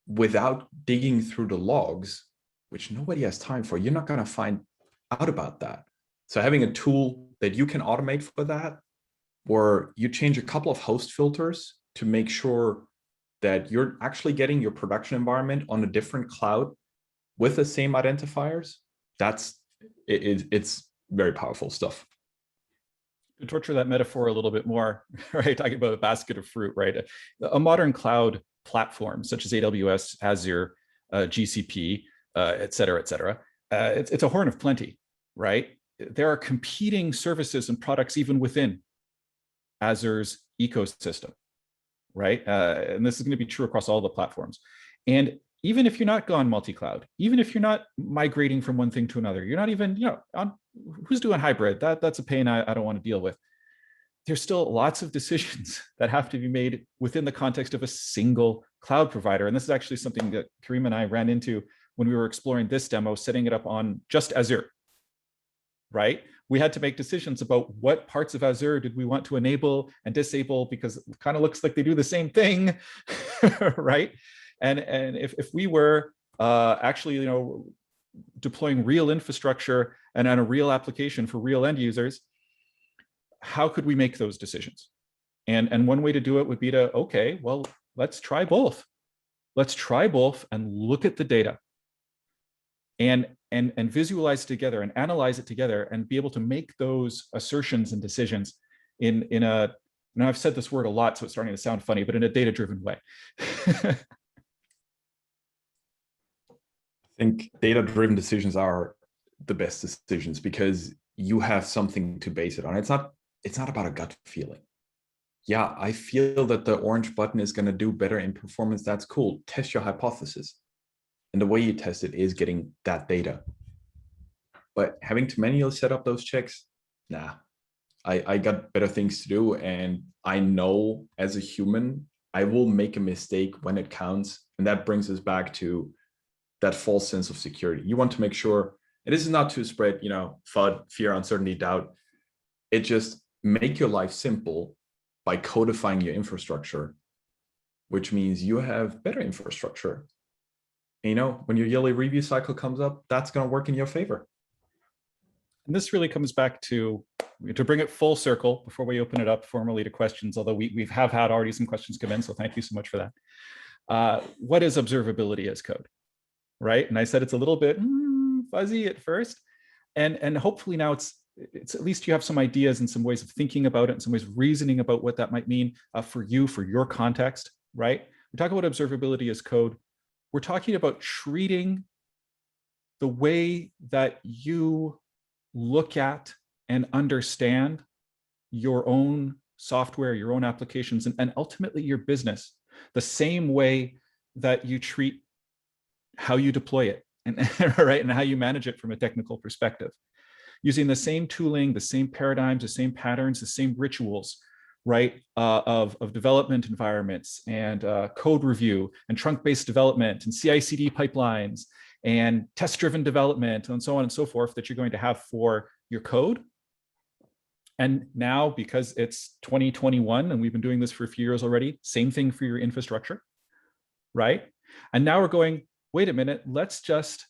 without digging through the logs, which nobody has time for, you're not going to find out about that. So having a tool that you can automate for that, or you change a couple of host filters to make sure that you're actually getting your production environment on a different cloud with the same identifiers, it's very powerful stuff. To torture that metaphor a little bit more, right? Talking about a basket of fruit, right? A modern cloud platform such as AWS, Azure, GCP, et cetera, it's a horn of plenty, right? There are competing services and products even within Azure's ecosystem, right? And this is going to be true across all the platforms. And even if you're not gone multi-cloud, even if you're not migrating from one thing to another, you're not even, you know, who's doing hybrid? That's a pain I don't want to deal with. There's still lots of decisions that have to be made within the context of a single cloud provider. And this is actually something that Karim and I ran into when we were exploring this demo, setting it up on just Azure, right? We had to make decisions about what parts of Azure did we want to enable and disable, because it kind of looks like they do the same thing, right? And if we were actually, you know, deploying real infrastructure and on a real application for real end users, how could we make those decisions? And one way to do it would be to, okay, well, let's try both. Let's try both and look at the data and visualize together and analyze it together and be able to make those assertions and decisions in a, now I've said this word a lot, so it's starting to sound funny, but in a data-driven way. I think data-driven decisions are the best decisions because you have something to base it on. It's not about a gut feeling. Yeah, I feel that the orange button is going to do better in performance. That's cool. Test your hypothesis. And the way you test it is getting that data. But having to manually set up those checks, nah. I got better things to do. And I know as a human, I will make a mistake when it counts. And that brings us back to that false sense of security. You want to make sure, and this is not to spread, you know, FUD, fear, uncertainty, doubt. It just make your life simple by codifying your infrastructure, which means you have better infrastructure. And, you know, when your yearly review cycle comes up, that's going to work in your favor. And this really comes back to bring it full circle before we open it up formally to questions, although we have had already some questions come in, so thank you so much for that. What is observability as code, right? And I said it's a little bit fuzzy at first, and hopefully now it's at least you have some ideas and some ways of thinking about it and some ways of reasoning about what that might mean for you, for your context, right? We talk about observability as code. We're talking about treating the way that you look at and understand your own software, your own applications, and ultimately your business, the same way that you treat how you deploy it and right, and how you manage it from a technical perspective, using the same tooling, the same paradigms, the same patterns, the same rituals, right, of development environments and code review and trunk-based development and CI/CD pipelines and test-driven development and so on and so forth that you're going to have for your code. And now, because it's 2021 and we've been doing this for a few years already, same thing for your infrastructure, right? And now we're going, wait a minute, let's just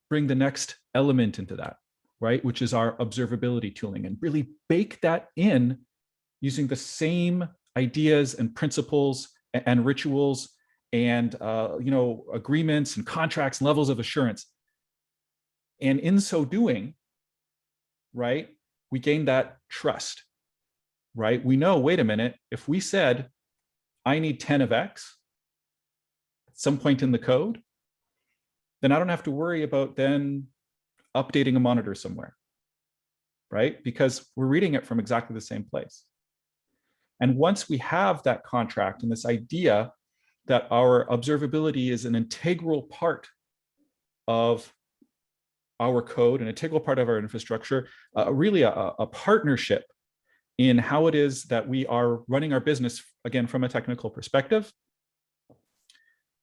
bring the next element into that, right? Which is our observability tooling, and really bake that in using the same ideas and principles and rituals and agreements and contracts and levels of assurance. And in so doing, right, we gain that trust, right? We know, wait a minute, if we said, I need 10 of X at some point in the code, then I don't have to worry about then updating a monitor somewhere, right? Because we're reading it from exactly the same place. And once we have that contract and this idea that our observability is an integral part of our code, an integral part of our infrastructure, really a partnership in how it is that we are running our business, again, from a technical perspective,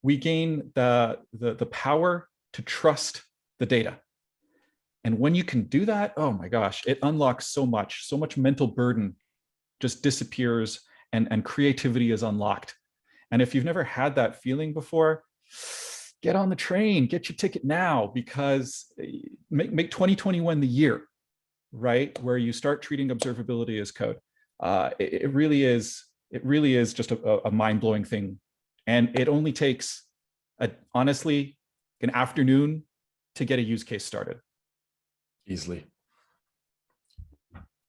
we gain the power to trust the data. And when you can do that, oh my gosh, it unlocks so much mental burden just disappears and creativity is unlocked. And if you've never had that feeling before, get on the train, get your ticket now, because make 2021 the year, right, where you start treating observability as code. It really is just a mind-blowing thing. And it only takes, honestly, an afternoon to get a use case started. Easily.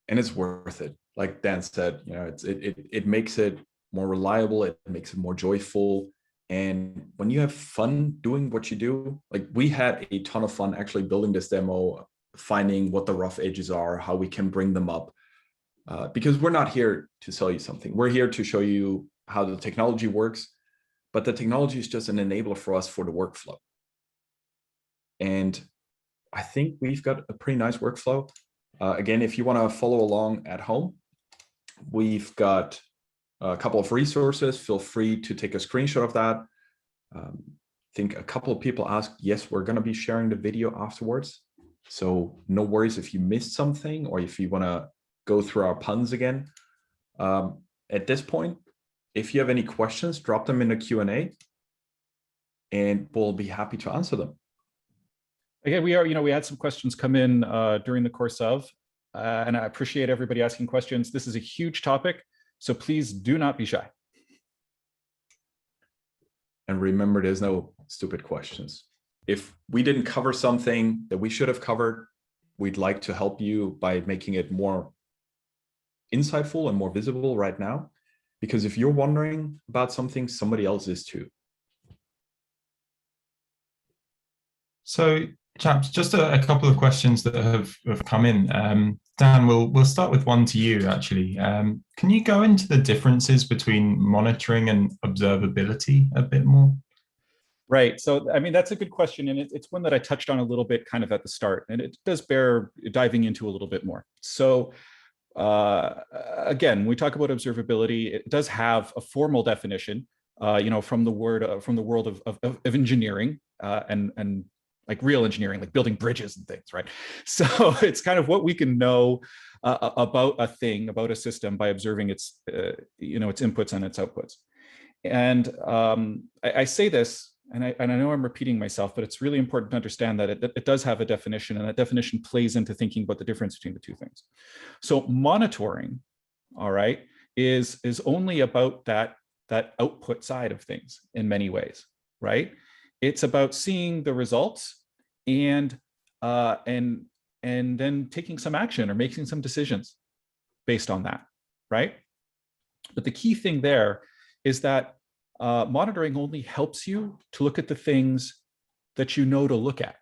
And it's worth it. Like Dan said, it makes it more reliable, it makes it more joyful. And when you have fun doing what you do, like we had a ton of fun actually building this demo, finding what the rough edges are, how we can bring them up. Because we're not here to sell you something. We're here to show you how the technology works, but the technology is just an enabler for us for the workflow. And I think we've got a pretty nice workflow. Again, if you want to follow along at home, we've got a couple of resources. Feel free to take a screenshot of that. I think a couple of people asked, yes, we're going to be sharing the video afterwards. So no worries if you missed something or if you want to go through our puns again. At this point, if you have any questions, drop them in the Q&A and we'll be happy to answer them. Again, we had some questions come in during the course of, and I appreciate everybody asking questions. This is a huge topic, so please do not be shy. And remember, there's no stupid questions. If we didn't cover something that we should have covered, we'd like to help you by making it more insightful and more visible right now. Because if you're wondering about something, somebody else is too. So, chaps, just a couple of questions that have come in. Dan, we'll start with one to you, actually. Can you go into the differences between monitoring and observability a bit more? Right. So, I mean, that's a good question. And it's one that I touched on a little bit kind of at the start. And it does bear diving into a little bit more. So, again, when we talk about observability, it does have a formal definition, from the world of engineering and like real engineering, like building bridges and things, right? So it's kind of what we can know about a thing, about a system by observing its inputs and its outputs. And I say this, and I know I'm repeating myself, but it's really important to understand that it does have a definition, and that definition plays into thinking about the difference between the two things. So monitoring, all right, is only about that output side of things in many ways, right? It's about seeing the results and then taking some action or making some decisions based on that, right? But the key thing there is that monitoring only helps you to look at the things that you know to look at,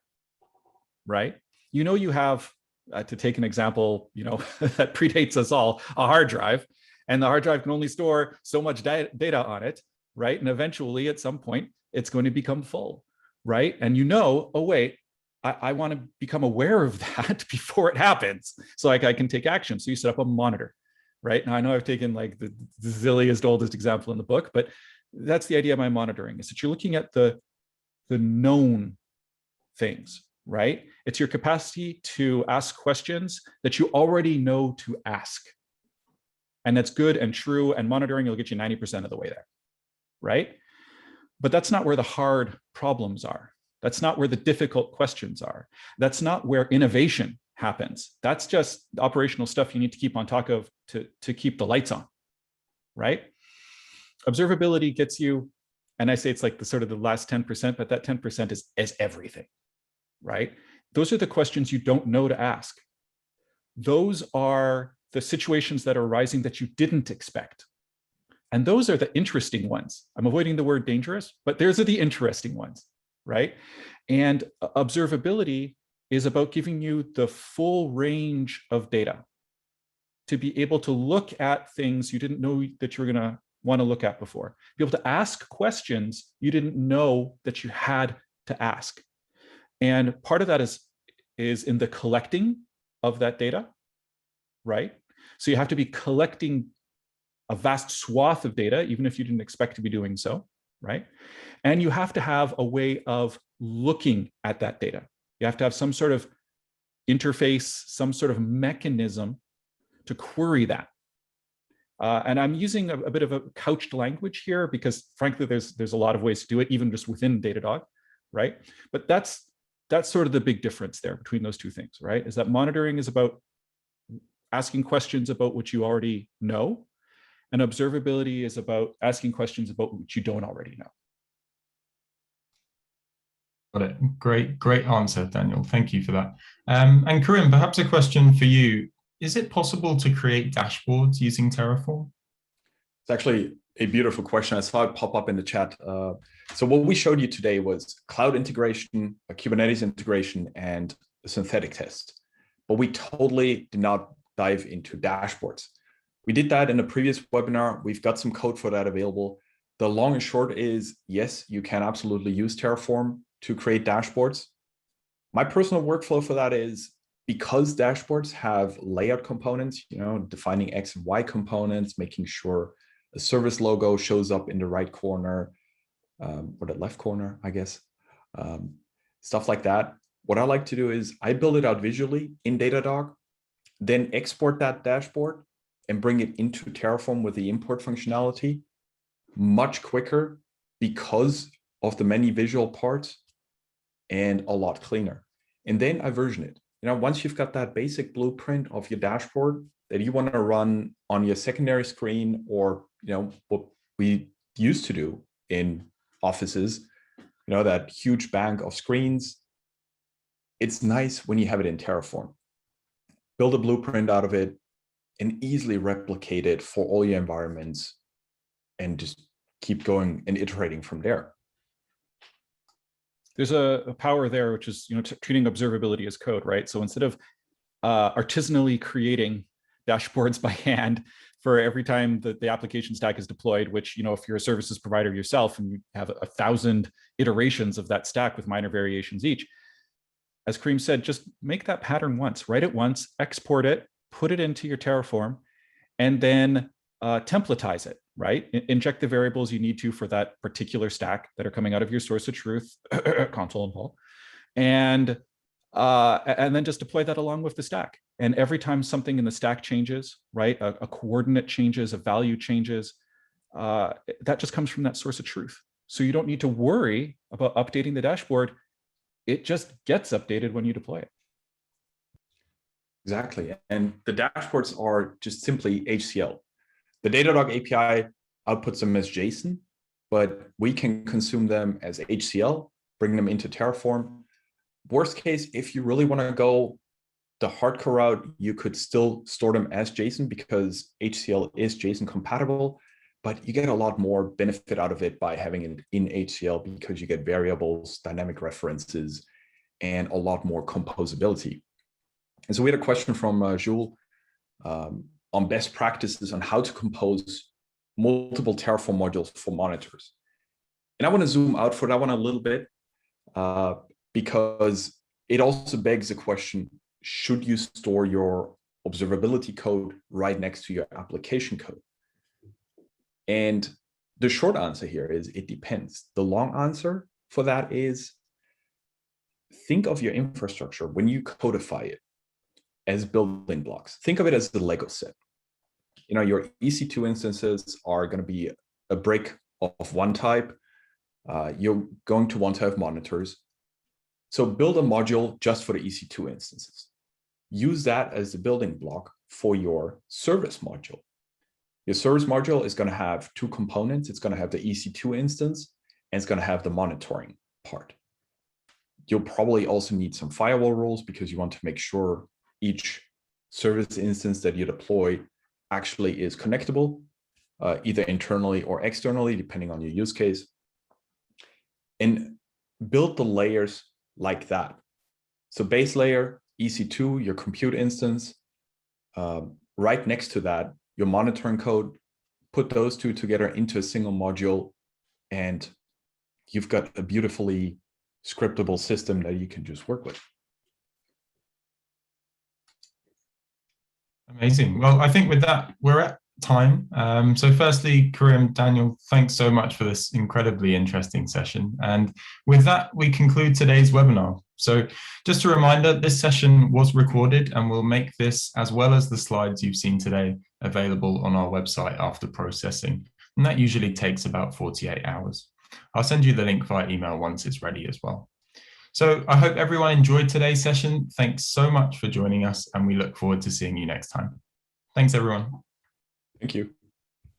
right? You know you have, to take an example, that predates us all, a hard drive, and the hard drive can only store so much data on it, right? And eventually, at some point, it's going to become full, right? And oh wait, I want to become aware of that before it happens, so I can take action. So you set up a monitor, right? Now I know I've taken like the zilliest, oldest example in the book, but that's the idea of my monitoring, is that you're looking at the known things, right? It's your capacity to ask questions that you already know to ask. And that's good and true, and monitoring will get you 90% of the way there, right? But that's not where the hard problems are. That's not where the difficult questions are. That's not where innovation happens. That's just operational stuff you need to keep on top of to keep the lights on, right? Observability gets you, and I say it's like the sort of the last 10%, but that 10% is everything, right? Those are the questions you don't know to ask. Those are the situations that are arising that you didn't expect. And those are the interesting ones. I'm avoiding the word dangerous, but those are the interesting ones, right? And observability is about giving you the full range of data to be able to look at things you didn't know that you were going to want to look at before, be able to ask questions you didn't know that you had to ask. And part of that is in the collecting of that data, right? So you have to be collecting a vast swath of data, even if you didn't expect to be doing so, right? And you have to have a way of looking at that data. You have to have some sort of interface, some sort of mechanism to query that. And I'm using a bit of a couched language here because, frankly, there's a lot of ways to do it, even just within Datadog, right? But that's sort of the big difference there between those two things, right? Is that monitoring is about asking questions about what you already know, and observability is about asking questions about what you don't already know. Got it. Great answer, Daniel. Thank you for that. And Karim, perhaps a question for you. Is it possible to create dashboards using Terraform? It's actually a beautiful question. I saw it pop up in the chat. So what we showed you today was cloud integration, a Kubernetes integration, and a synthetic test. But we totally did not dive into dashboards. We did that in a previous webinar. We've got some code for that available. The long and short is, yes, you can absolutely use Terraform to create dashboards. My personal workflow for that is, because dashboards have layout components, defining X and Y components, making sure a service logo shows up in the right corner, or the left corner, I guess, stuff like that. What I like to do is I build it out visually in Datadog, then export that dashboard and bring it into Terraform with the import functionality much quicker because of the many visual parts, and a lot cleaner. And then I version it. Once you've got that basic blueprint of your dashboard that you want to run on your secondary screen, or what we used to do in offices, that huge bank of screens, it's nice when you have it in Terraform. Build a blueprint out of it and easily replicate it for all your environments, and just keep going and iterating from there. There's a power there, which is treating observability as code, right? So instead of artisanally creating dashboards by hand for every time that the application stack is deployed, which if you're a services provider yourself and you have 1,000 iterations of that stack with minor variations each, as Karim said, just make that pattern once, write it once, export it, put it into your Terraform, and then templatize it, right? Inject the variables you need to for that particular stack that are coming out of your source of truth, console and Paul, and then just deploy that along with the stack. And every time something in the stack changes, right, a coordinate changes, a value changes, that just comes from that source of truth. So you don't need to worry about updating the dashboard. It just gets updated when you deploy it. Exactly. And the dashboards are just simply HCL. The Datadog API outputs them as JSON, but we can consume them as HCL, bring them into Terraform. Worst case, if you really want to go the hardcore route, you could still store them as JSON because HCL is JSON compatible, but you get a lot more benefit out of it by having it in HCL because you get variables, dynamic references, and a lot more composability. And so we had a question from Jules on best practices on how to compose multiple Terraform modules for monitors. And I want to zoom out for that one a little bit because it also begs the question, should you store your observability code right next to your application code? And the short answer here is it depends. The long answer for that is think of your infrastructure when you codify it as building blocks. Think of it as the Lego set. You know, your EC2 instances are going to be a brick of one type. You're going to want to have monitors. So build a module just for the EC2 instances. Use that as the building block for your service module. Your service module is going to have two components. It's going to have the EC2 instance, and it's going to have the monitoring part. You'll probably also need some firewall rules because you want to make sure each service instance that you deploy actually is connectable, either internally or externally, depending on your use case. And build the layers like that. So base layer, EC2, your compute instance, right next to that, your monitoring code, put those two together into a single module, and you've got a beautifully scriptable system that you can just work with. Amazing. Well, I think with that, we're at time. So firstly, Karim, Daniel, thanks so much for this incredibly interesting session. And with that, we conclude today's webinar. So just a reminder, this session was recorded and we'll make this, as well as the slides you've seen today, available on our website after processing. And that usually takes about 48 hours. I'll send you the link via email once it's ready as well. So I hope everyone enjoyed today's session. Thanks so much for joining us, and we look forward to seeing you next time. Thanks, everyone. Thank you.